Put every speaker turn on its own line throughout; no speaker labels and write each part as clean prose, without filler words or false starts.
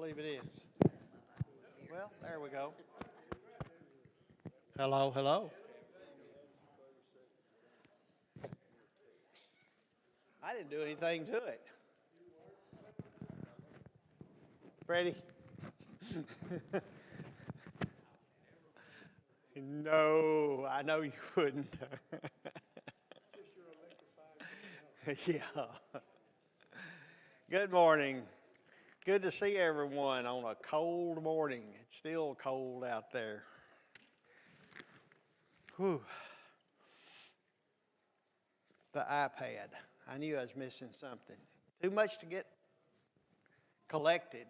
believe it is. Well, there we go. Hello, hello. I didn't do anything to it. Freddie? No, I know you wouldn't. Yeah. Good morning. Good to see everyone on a cold morning. It's still cold out there. Whew. The iPad. I knew I was missing something. Too much to get collected.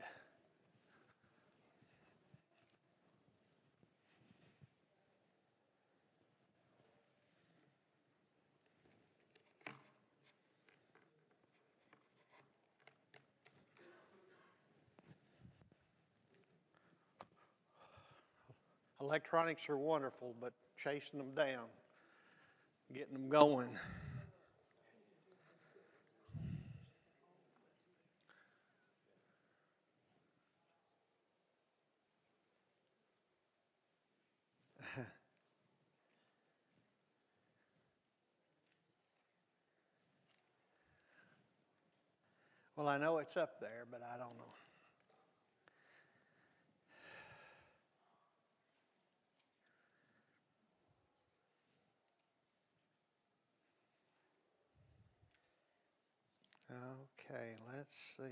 Electronics are wonderful, but chasing them down, getting them going. Well, I know it's up there, but I don't know. Okay, let's see.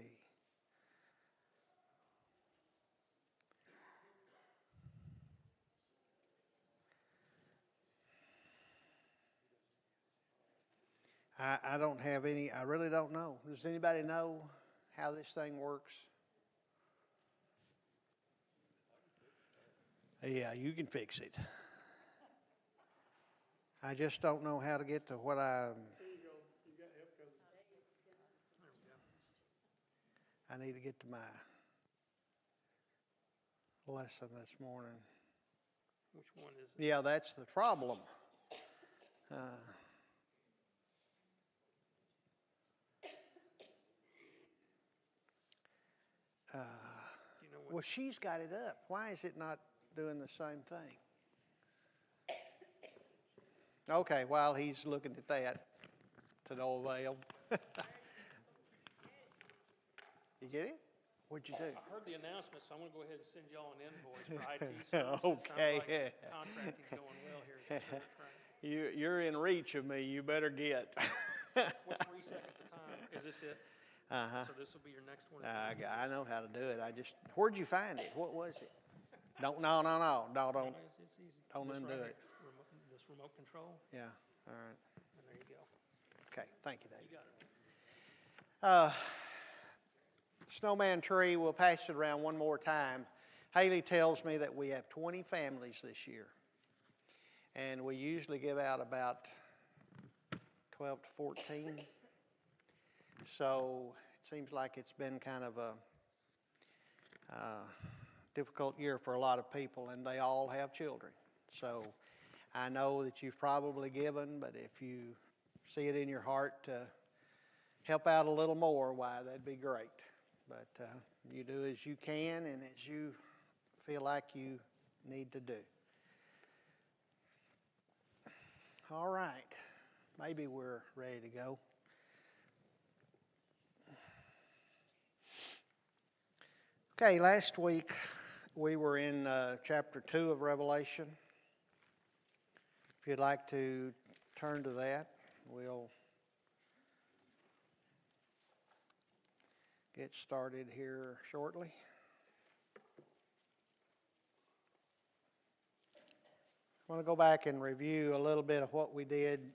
I don't have any, I really don't know. Does anybody know how this thing works? Yeah, you can fix it. I just don't know how to get to what I.
There you go. You got help code. There we go.
I need to get to my lesson this morning.
Which one is it?
Yeah, that's the problem.
Do you know what?
Well, she's got it up. Why is it not doing the same thing? Okay, while he's looking at that, to no avail. You get it? What'd you do?
I heard the announcement, so I'm going to go ahead and send y'all an invoice for IT services.
Okay.
Sounds like contracting's going well here at the church, right?
You're in reach of me. You better get.
What's 3 seconds of time? Is this it?
Uh-huh.
So this will be your next one?
I know how to do it. Where'd you find it? What was it? No, don't
It's easy.
don't
This
undo
right
it.
here, this remote control,
Yeah, all right.
and there you go.
Okay, thank you, Dave.
You got it.
Snowman tree, we'll pass it around one more time. Haley tells me that we have 20 families this year. And we usually give out about 12 to 14. So it seems like it's been kind of a difficult year for a lot of people, and they all have children. So I know that you've probably given, but if you see it in your heart to help out a little more, why, that'd be great. But you do as you can and as you feel like you need to do. All right, maybe we're ready to go. Okay, last week we were in chapter 2 of Revelation. If you'd like to turn to that, we'll get started here shortly. I want to go back and review a little bit of what we did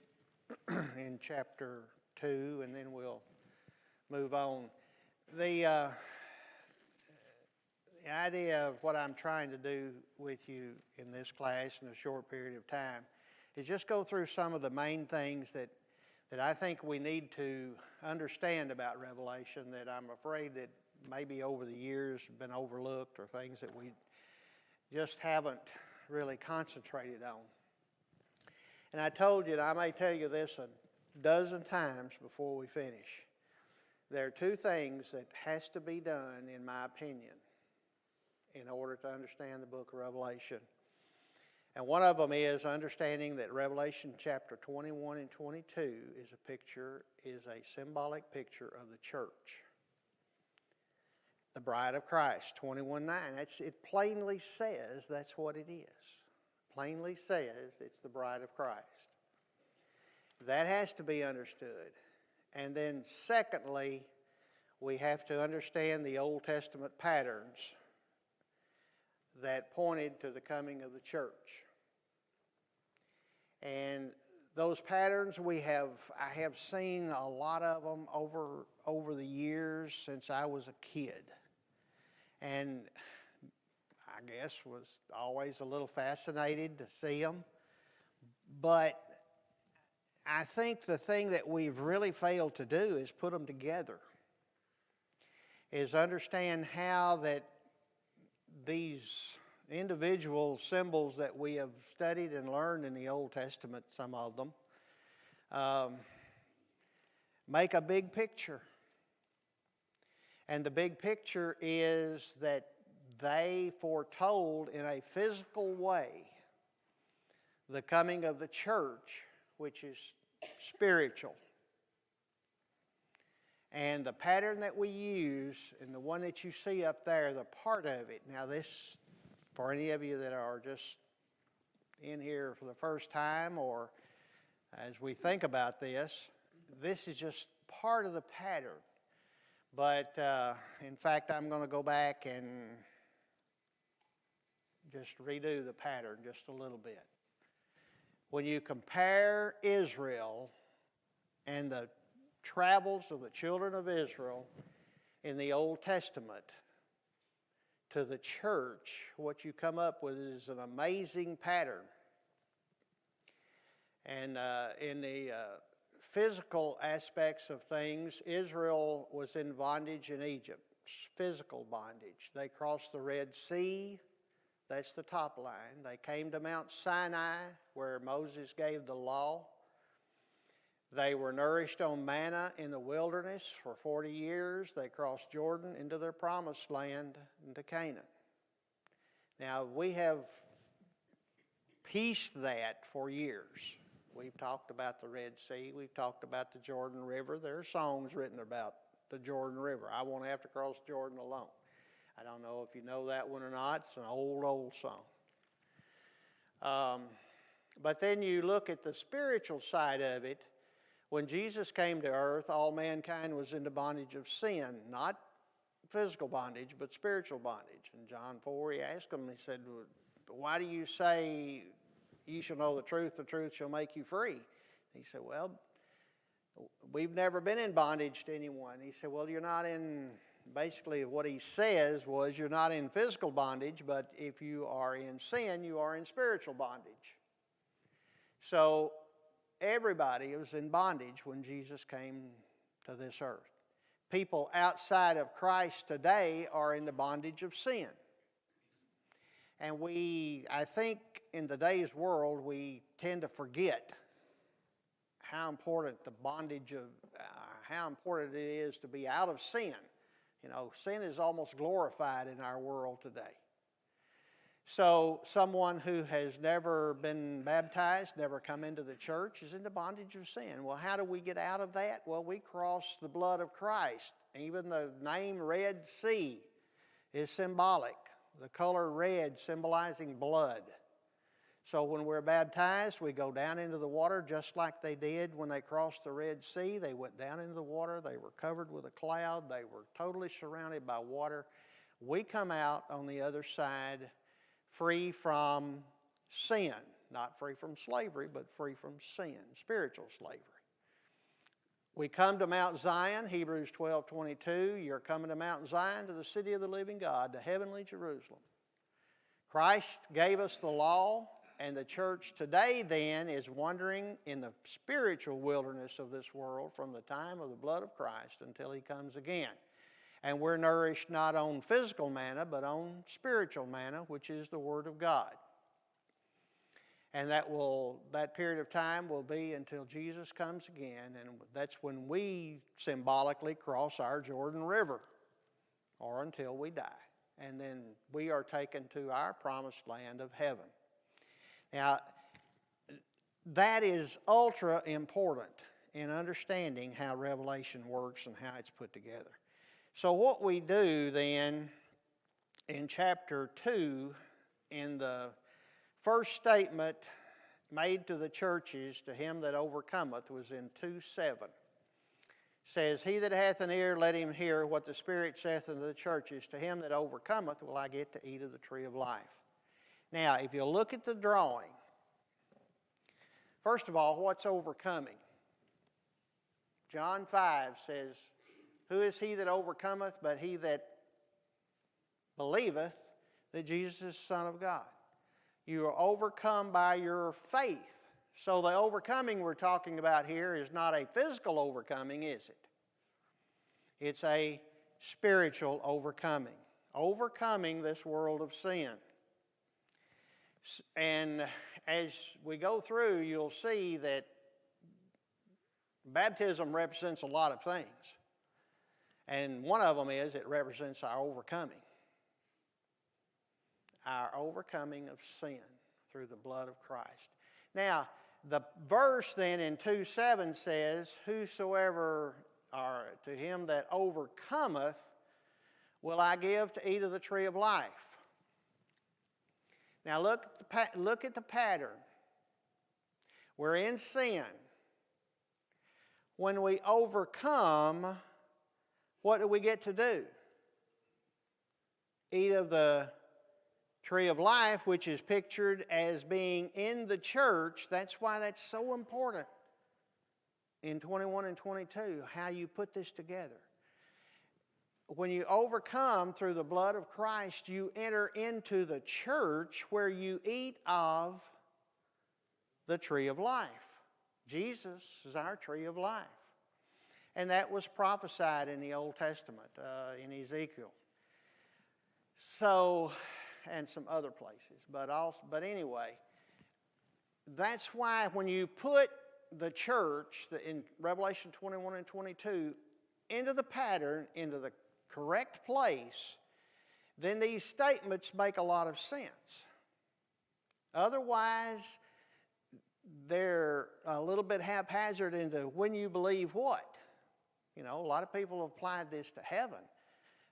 in chapter 2, and then we'll move on. The idea of what I'm trying to do with you in this class in a short period of time is just go through some of the main things that I think we need to understand about Revelation that I'm afraid that maybe over the years have been overlooked, or things that we just haven't really concentrated on. And I told you, and I may tell you this a dozen times before we finish, there are two things that has to be done, in my opinion, in order to understand the book of Revelation. And one of them is understanding that Revelation chapter 21 and 22 is a symbolic picture of the church. The bride of Christ, 21:9. It plainly says that's what it is. Plainly says it's the bride of Christ. That has to be understood. And then secondly, we have to understand the Old Testament patterns that pointed to the coming of the church. And those patterns I have seen a lot of them over the years since I was a kid. And I guess was always a little fascinated to see them. But I think the thing that we've really failed to do is put them together. Is understand how that these individual symbols that we have studied and learned in the Old Testament, some of them, make a big picture. And the big picture is that they foretold in a physical way the coming of the church, which is spiritual. And the pattern that we use, and the one that you see up there, the part of it. Now this, for any of you that are just in here for the first time, or as we think about this is just part of the pattern. But in fact, I'm going to go back and just redo the pattern just a little bit. When you compare Israel and the travels of the children of Israel in the Old Testament to the church, what you come up with is an amazing pattern. And in the physical aspects of things, Israel was in bondage in Egypt, physical bondage. They crossed the Red Sea, that's the top line. They came to Mount Sinai, where Moses gave the law. They were nourished on manna in the wilderness for 40 years. They crossed Jordan into their promised land, into Canaan. Now, we have pieced that for years. We've talked about the Red Sea. We've talked about the Jordan River. There are songs written about the Jordan River. I won't have to cross Jordan alone. I don't know if you know that one or not. It's an old song. But then you look at the spiritual side of it. When Jesus came to earth, all mankind was in the bondage of sin. Not physical bondage, but spiritual bondage. In John 4, he asked them, he said, why do you say you shall know the truth shall make you free? He said, well, we've never been in bondage to anyone. He said, well, you're not in, basically what he says was you're not in physical bondage, but if you are in sin, you are in spiritual bondage. So everybody was in bondage when Jesus came to this earth. People outside of Christ today are in the bondage of sin. And I think in today's world, we tend to forget how important the bondage of, how important it is to be out of sin. You know, sin is almost glorified in our world today. So someone who has never been baptized, never come into the church, is in the bondage of sin. Well, how do we get out of that? Well, we cross the blood of Christ. Even the name Red Sea is symbolic. The color red symbolizing blood. So when we're baptized, we go down into the water just like they did when they crossed the Red Sea. They went down into the water. They were covered with a cloud. They were totally surrounded by water. We come out on the other side free from sin. Not free from slavery, but free from sin, spiritual slavery. We come to Mount Zion, Hebrews 12:22. You're coming to Mount Zion, to the city of the living God, the heavenly Jerusalem. Christ gave us the law, and the church today then is wandering in the spiritual wilderness of this world from the time of the blood of Christ until he comes again. And we're nourished not on physical manna, but on spiritual manna, which is the Word of God. And that period of time will be until Jesus comes again, and that's when we symbolically cross our Jordan River, or until we die. and then we are taken to our promised land of heaven. Now, that is ultra important in understanding how Revelation works and how it's put together. So what we do then in chapter 2, in the first statement made to the churches, to him that overcometh, was in 2:7. Says, he that hath an ear, let him hear what the Spirit saith unto the churches. To him that overcometh will I get to eat of the tree of life. Now, if you look at the drawing, first of all, what's overcoming? John 5 says, who is he that overcometh but he that believeth that Jesus is the Son of God? You are overcome by your faith. So the overcoming we're talking about here is not a physical overcoming, is it? It's a spiritual overcoming. Overcoming this world of sin. And as we go through, you'll see that baptism represents a lot of things. And one of them is it represents our overcoming. Our overcoming of sin through the blood of Christ. Now, the verse then in 2:7 says, whosoever, or to him that overcometh, will I give to eat of the tree of life. Now look at the pattern. We're in sin. When we overcome, what do we get to do? Eat of the tree of life, which is pictured as being in the church. That's why that's so important in 21 and 22, how you put this together. When you overcome through the blood of Christ, you enter into the church where you eat of the tree of life. Jesus is our tree of life. And that was prophesied in the Old Testament, in Ezekiel. So, and some other places. But anyway, that's why when you put the church in Revelation 21 and 22 into the pattern, into the correct place, then these statements make a lot of sense. Otherwise, they're a little bit haphazard into when you believe what. You know, a lot of people have applied this to heaven.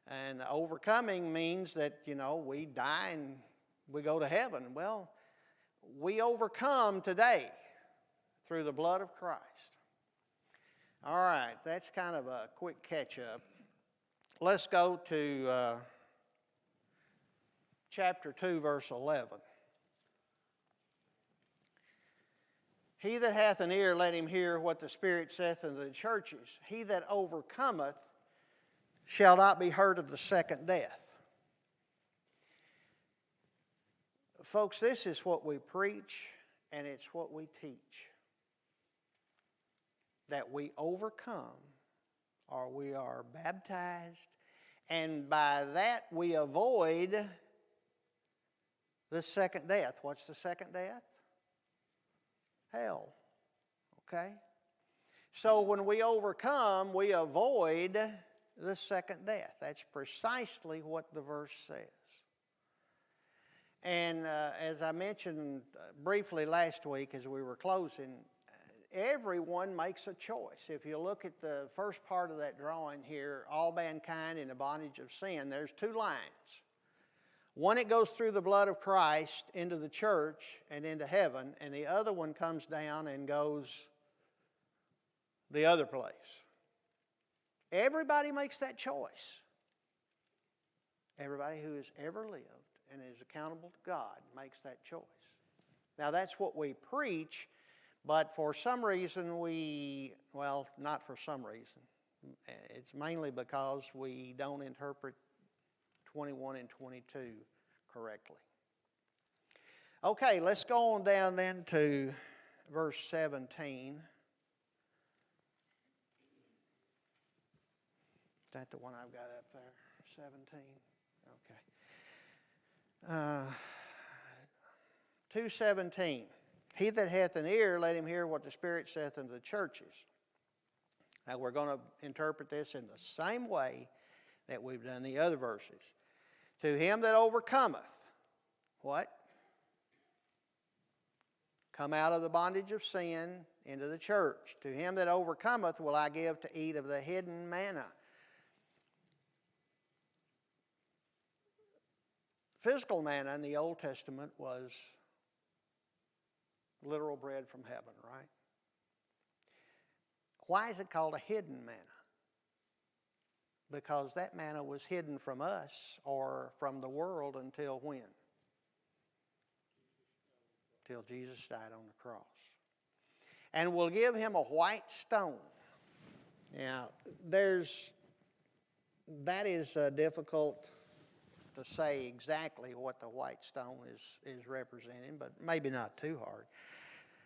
And overcoming means that, we die and we go to heaven. Well, we overcome today through the blood of Christ. All right, that's kind of a quick catch-up. Let's go to chapter 2, verse 11. He that hath an ear, let him hear what the Spirit saith unto the churches. He that overcometh shall not be hurt of the second death. Folks, this is what we preach, and it's what we teach. That we overcome, or we are baptized, and by that we avoid the second death. What's the second death? Hell. Okay? So when we overcome, we avoid the second death. That's precisely what the verse says. And as I mentioned briefly last week as we were closing, everyone makes a choice. If you look at the first part of that drawing here, all mankind in the bondage of sin, there's two lines. One, it goes through the blood of Christ into the church and into heaven, and the other one comes down and goes the other place. Everybody makes that choice. Everybody who has ever lived and is accountable to God makes that choice. Now that's what we preach, but for some reason not for some reason. It's mainly because we don't interpret 21 and 22 correctly. Okay, let's go on down then to verse 17. Is that the one I've got up there? 17? Okay. 2:17. He that hath an ear, let him hear what the Spirit saith unto the churches. Now we're going to interpret this in the same way that we've done the other verses. To him that overcometh, what? Come out of the bondage of sin into the church. To him that overcometh will I give to eat of the hidden manna. Physical manna in the Old Testament was literal bread from heaven, right? Why is it called a hidden manna? Because that manna was hidden from us or from the world until when? Till Jesus died on the cross. And we'll give him a white stone. Now, that is difficult to say exactly what the white stone is representing, but maybe not too hard.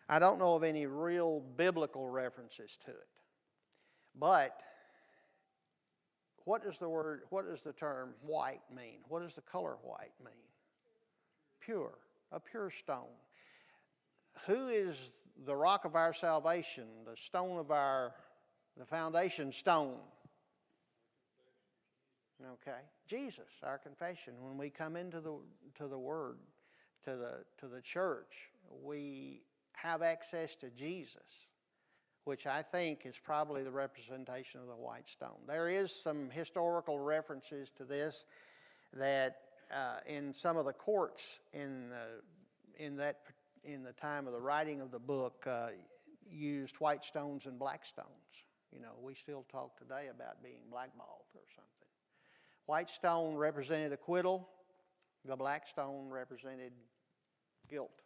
I don't know of any real biblical references to it. But what does the term white mean? What does the color white mean? Pure, a pure stone. Who is the rock of our salvation, the stone of the foundation stone? Okay, Jesus, our confession. When we come into the Word, to the church, we have access to Jesus, which I think is probably the representation of the white stone. There is some historical references to this that in some of the courts in the time of the writing of the book used white stones and black stones. You know, we still talk today about being blackballed or something. White stone represented acquittal. The black stone represented guilt.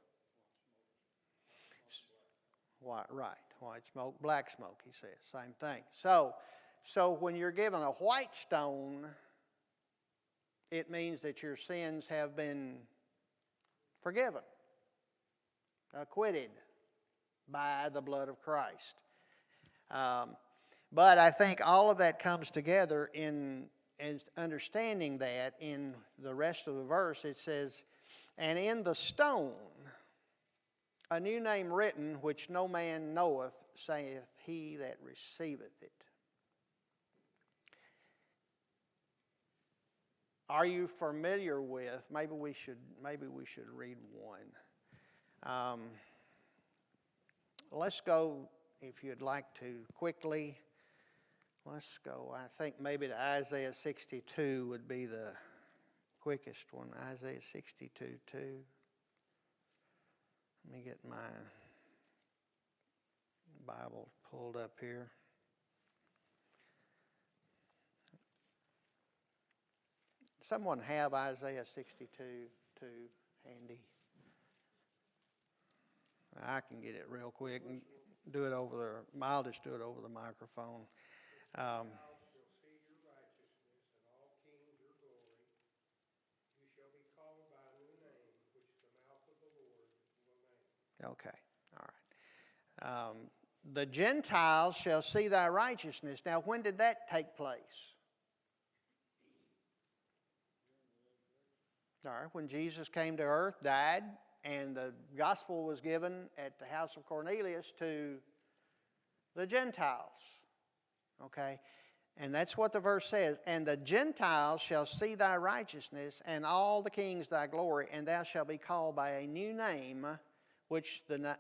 Right. White smoke, black smoke, he says. Same thing. So when you're given a white stone, it means that your sins have been forgiven, acquitted by the blood of Christ. But I think all of that comes together in understanding that in the rest of the verse. It says, and in the stone a new name written, which no man knoweth, saith he that receiveth it. Are you familiar with? Maybe we should read one. Let's go, if you'd like to, quickly. Let's go, I think maybe to Isaiah 62 would be the quickest one. Isaiah 62:2. Let me get my Bible pulled up here. Someone have Isaiah 62:2 handy? I can get it real quick and do it I'll just do it over the microphone.
Thou shalt see your righteousness, and all kings your glory. You shall be called by a new name, which the mouth of the Lord will name.
Okay, all right. The Gentiles shall see thy righteousness. Now, when did that take place? All right, when Jesus came to earth, died, and the gospel was given at the house of Cornelius to the Gentiles. Okay, and that's what the verse says. And the Gentiles shall see thy righteousness, and all the kings thy glory, and thou shalt be called by a new name, which the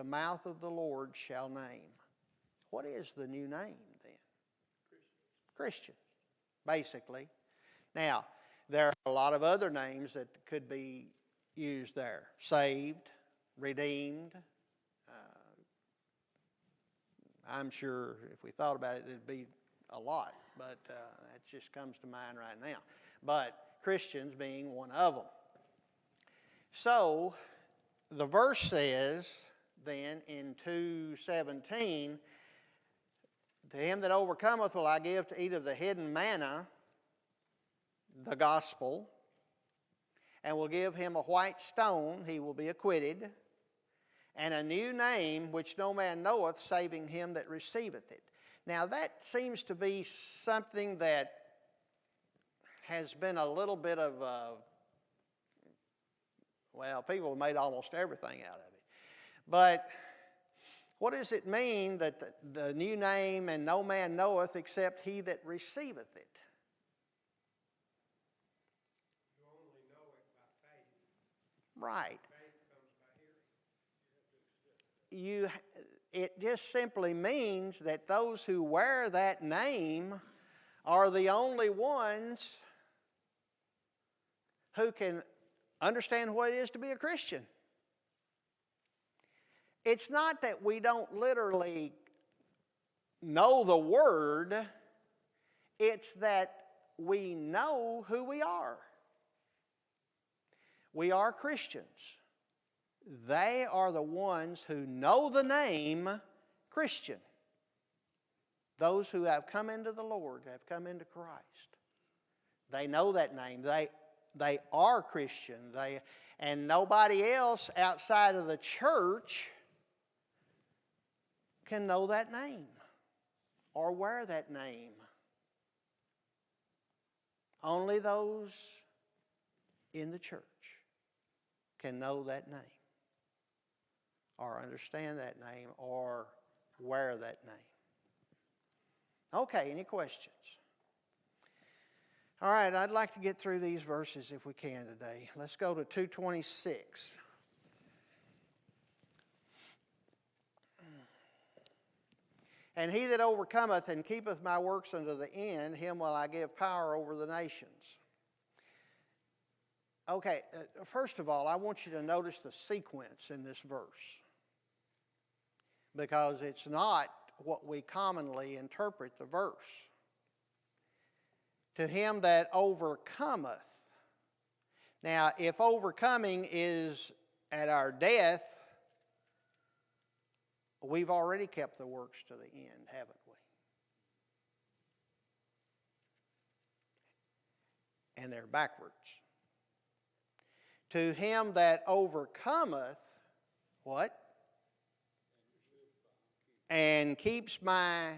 mouth of the Lord shall name. What is the new name then? Christian, basically. Now, there are a lot of other names that could be used there. Saved, redeemed. I'm sure if we thought about it, it'd be a lot, but that just comes to mind right now. But Christians being one of them. So, the verse says then in 2:17, to him that overcometh will I give to eat of the hidden manna, the gospel, and will give him a white stone, he will be acquitted, and a new name which no man knoweth, saving him that receiveth it. Now that seems to be something that has been a little bit of, people have made almost everything out of it. But what does it mean that the new name and no man knoweth except he that receiveth it?
You
Right.
Faith comes by hearing.
It just simply means that those who wear that name are the only ones who can understand what it is to be a Christian. It's not that we don't literally know the word, it's that we know who we are. We are Christians. They are the ones who know the name Christian. Those who have come into the Lord, have come into Christ. They know that name. They are Christian. And nobody else outside of the church can know that name or wear that name. Only those in the church can know that name or understand that name or wear that name. Okay, any questions? All right, I'd like to get through these verses if we can today. Let's go to 2:26. And he that overcometh and keepeth my works unto the end, him will I give power over the nations. Okay, first of all, I want you to notice the sequence in this verse, because it's not what we commonly interpret the verse. To him that overcometh. Now, if overcoming is at our death, we've already kept the works to the end, haven't we? And they're backwards. To him that overcometh, what? And keeps my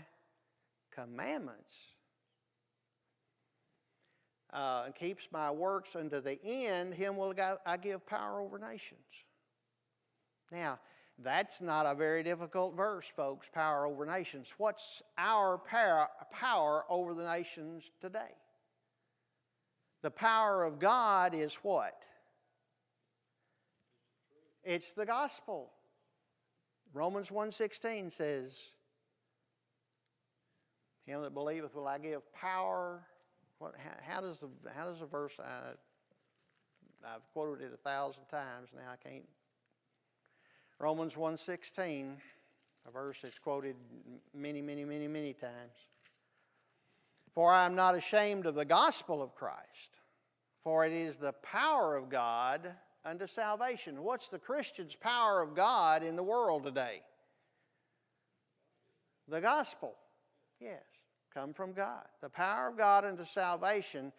commandments. And keeps my works unto the end, him will I give power over nations. Now, that's not a very difficult verse, folks, power over nations. What's our power over the nations today? The power of God is what? It's the gospel. Romans 1:16 says, him that believeth will I give power. How does the verse, I've quoted it 1,000 times now, I can't. Romans 1:16, a verse that's quoted many, many, many, many times. For I am not ashamed of the gospel of Christ, for it is the power of God unto salvation. What's the Christian's power of God in the world today? The gospel. Yes, come from God. The power of God unto salvation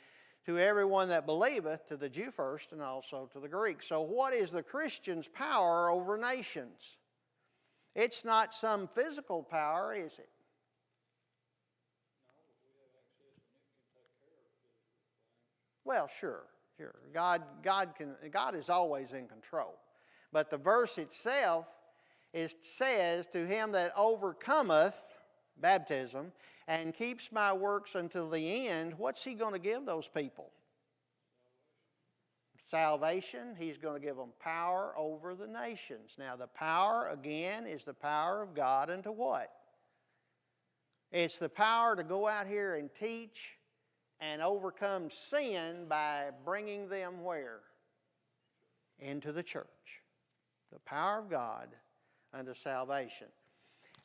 to everyone that believeth, to the Jew first and also to the Greek. So what is the Christian's power over nations? It's not some physical power, is it? Well, sure. God is always in control. But the verse itself says, to him that overcometh, baptism, and keeps my works until the end, what's he going to give those people? Salvation. He's going to give them power over the nations. Now, the power, again, is the power of God unto what? It's the power to go out here and teach and overcome sin by bringing them where? Into the church. The power of God unto salvation.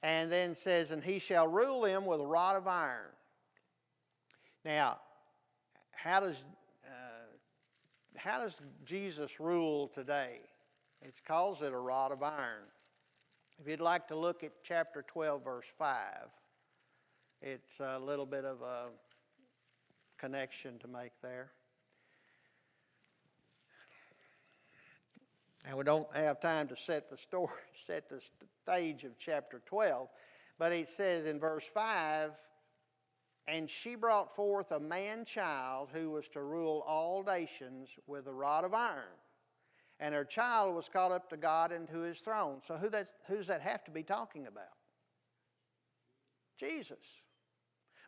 And then says, and he shall rule them with a rod of iron. Now, how does Jesus rule today? It calls it a rod of iron. If you'd like to look at chapter 12, verse 5, it's a little bit of a connection to make there. And we don't have time to set the stage of chapter 12, but it says in verse 5, and she brought forth a man-child who was to rule all nations with a rod of iron. And her child was caught up to God and to his throne. So who's that have to be talking about? Jesus.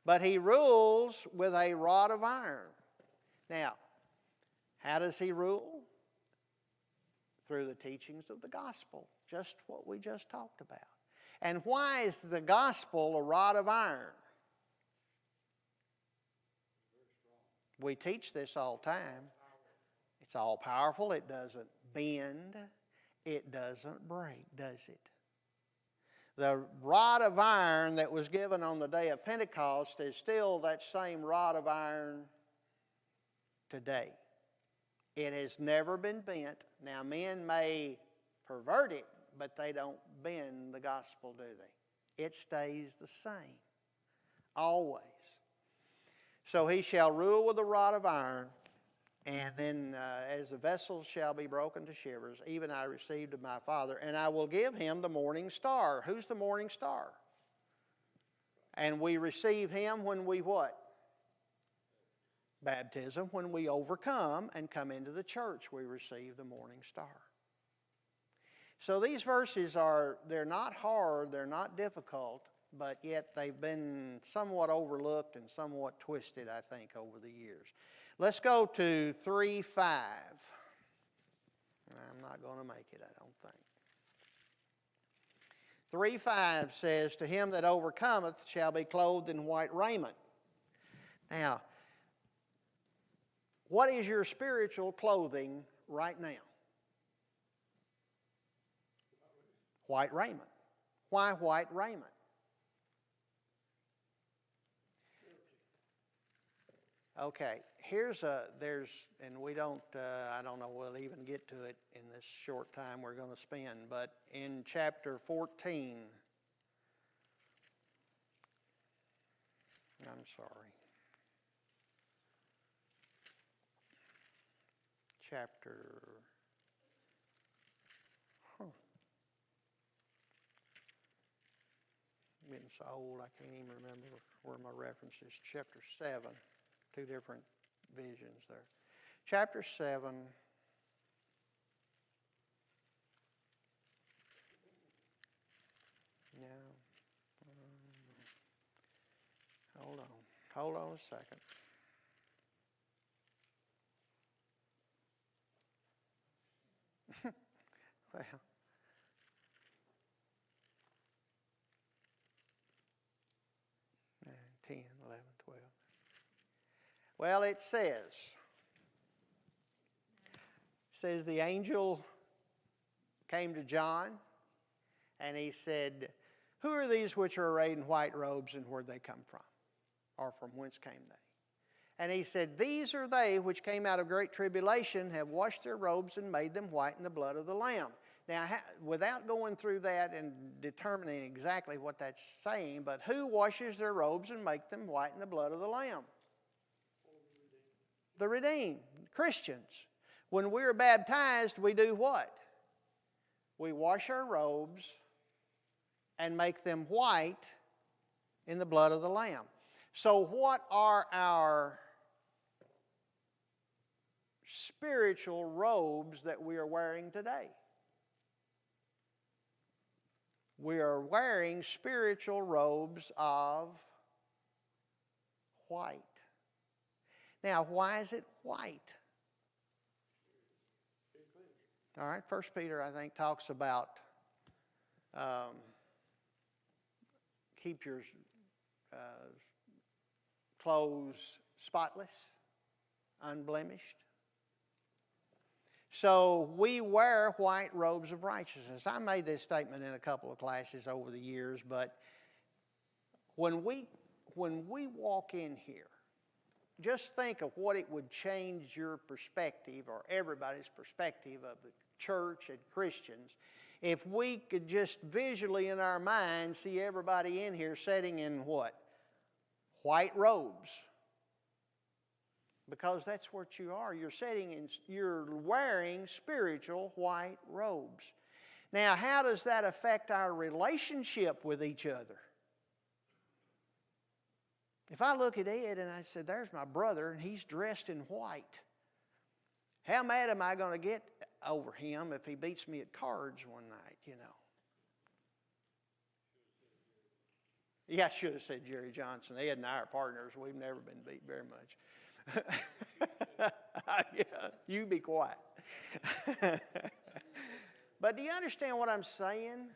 But he rules with a rod of iron. Now, how does he rule? Through the teachings of the gospel, just what we just talked about. And why is the gospel a rod of iron? We teach this all the time. It's all powerful. It doesn't bend. It doesn't break, does it? The rod of iron that was given on the day of Pentecost is still that same rod of iron today. It has never been bent. Now, men may pervert it, but they don't bend the gospel, do they? It stays the same, always. So he shall rule with a rod of iron, and then as the vessels shall be broken to shivers, even I received of my Father, and I will give him the morning star. Who's the morning star? And we receive him when we what? Baptism. When we overcome and come into the church, we receive the morning star. So these verses they're not hard, they're not difficult, but yet they've been somewhat overlooked and somewhat twisted, I think, over the years. Let's go to 3:5. I'm not going to make it, I don't think. 3:5 says, to him that overcometh shall be clothed in white raiment. Now, what is your spiritual clothing right now? White raiment. Why white raiment? Okay, and we don't, I don't know we'll even get to it in this short time we're going to spend, but in chapter 14, I'm sorry, I'm getting so old I can't even remember where my reference is. Chapter 7, two different visions there. Chapter 7. Yeah. Hold on a second. Well, 9, 10, 11, 12. Well, it says the angel came to John and he said, who are these which are arrayed in white robes, and where they come from? Or from whence came they? And he said, these are they which came out of great tribulation, have washed their robes and made them white in the blood of the Lamb. Now, without going through that and determining exactly what that's saying, but who washes their robes and make them white in the blood of the Lamb? The redeemed, Christians. When we're baptized, we do what? We wash our robes and make them white in the blood of the Lamb. So what are our spiritual robes that we are wearing today? We are wearing spiritual robes of white. Now, why is it white? All right, 1 Peter, I think, talks about keep your clothes spotless, unblemished. So we wear white robes of righteousness. I made this statement in a couple of classes over the years, but when we walk in here, just think of what it would change your perspective, or everybody's perspective, of the church and Christians, if we could just visually in our minds see everybody in here sitting in what? White robes. Because that's what you are. You're wearing spiritual white robes. Now, how does that affect our relationship with each other? If I look at Ed and I said, there's my brother and he's dressed in white, how mad am I going to get over him if he beats me at cards one night, you know? Yeah, I should have said Jerry Johnson. Ed and I are partners. We've never been beat very much. Yeah, you be quiet. But do you understand what I'm saying?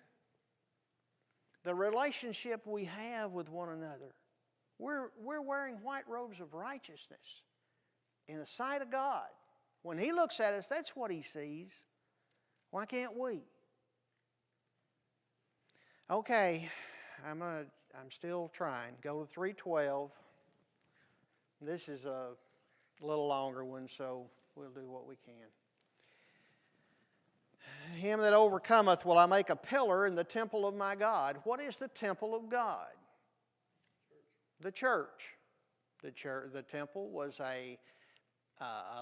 The relationship we have with one another. We're wearing white robes of righteousness in the sight of God. When He looks at us, that's what He sees. Why can't we? Okay, I'm still trying. Go to 3:12. This is a little longer one, so we'll do what we can. Him that overcometh will I make a pillar in the temple of my God. What is the temple of God? The church. The temple was a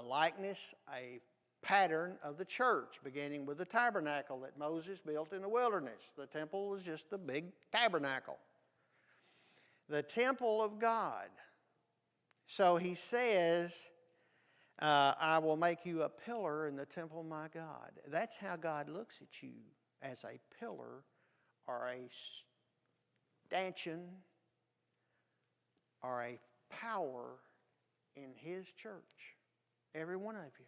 likeness, a pattern of the church, beginning with the tabernacle that Moses built in the wilderness. The temple was just the big tabernacle. The temple of God. So he says, I will make you a pillar in the temple of my God. That's how God looks at you, as a pillar or a stanchion or a power in His church. Every one of you.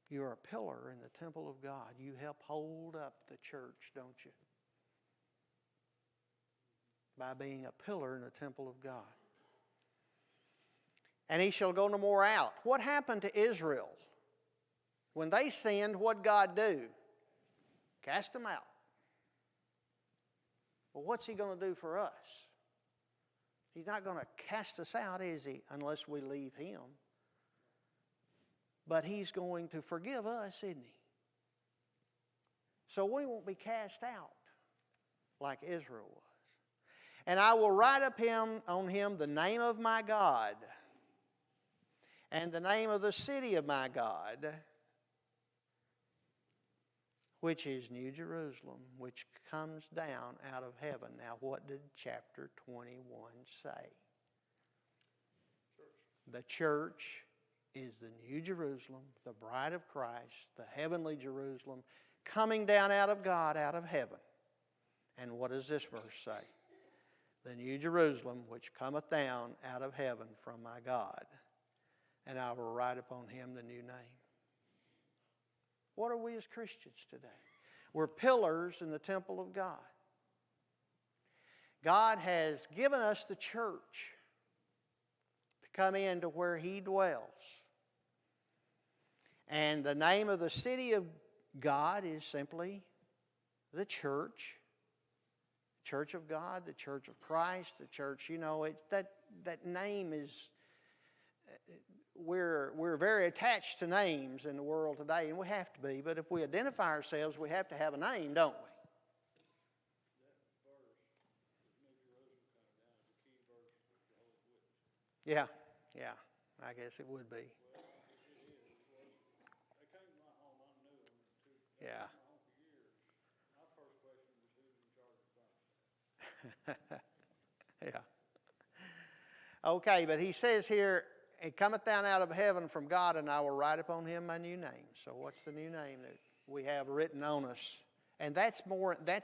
You're a pillar in the temple of God. You help hold up the church, don't you? By being a pillar in the temple of God. And he shall go no more out. What happened to Israel? When they sinned, what'd God do? Cast them out. Well, what's He going to do for us? He's not going to cast us out, is He? Unless we leave Him. But He's going to forgive us, isn't He? So we won't be cast out like Israel was. And I will write up on him the name of my God and the name of the city of my God, which is New Jerusalem, which comes down out of heaven. Now, what did chapter 21 say? The church is the New Jerusalem, the bride of Christ, the heavenly Jerusalem, coming down out of God, out of heaven. And what does this verse say? The New Jerusalem, which cometh down out of heaven from my God, and I will write upon him the new name. What are we as Christians today? We're pillars in the temple of God. God has given us the church to come into where He dwells. And the name of the city of God is simply the church. Church of God, the church of Christ, the church, that name is, we're very attached to names in the world today, and we have to be, but if we identify ourselves, we have to have a name, don't we? Yeah, I guess it would be. Yeah. Yeah. Okay, but he says here, it cometh down out of heaven from God, and I will write upon him my new name. So what's the new name that we have written on us? And that's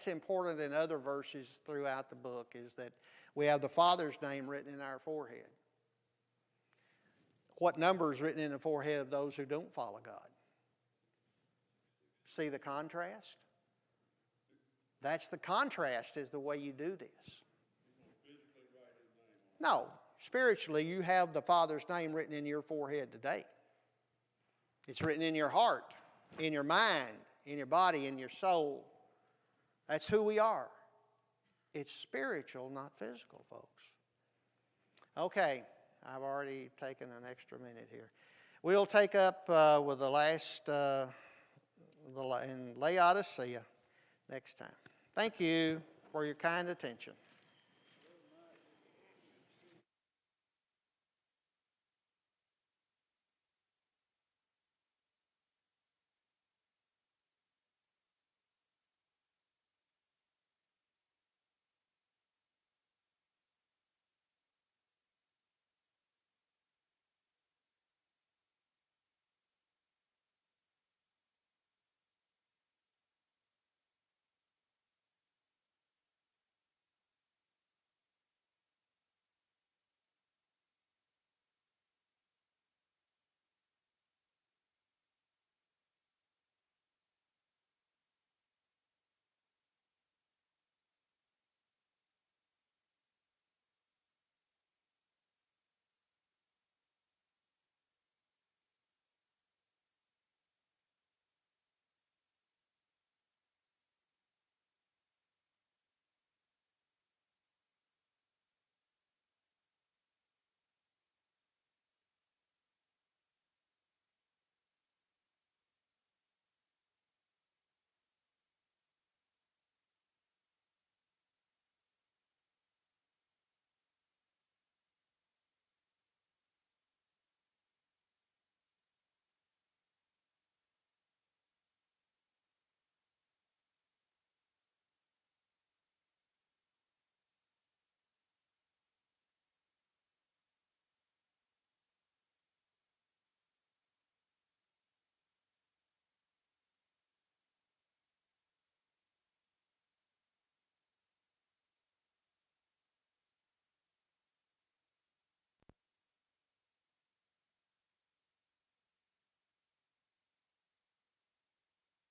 important in other verses throughout the book, is that we have the Father's name written in our forehead. What number is written in the forehead of those who don't follow God? See the contrast? That's the contrast, is the way you do this. No, spiritually you have the Father's name written in your forehead today. It's written in your heart, in your mind, in your body, in your soul. That's who we are. It's spiritual, not physical, folks. Okay, I've already taken an extra minute here. We'll take up with the last in Laodicea next time. Thank you for your kind attention.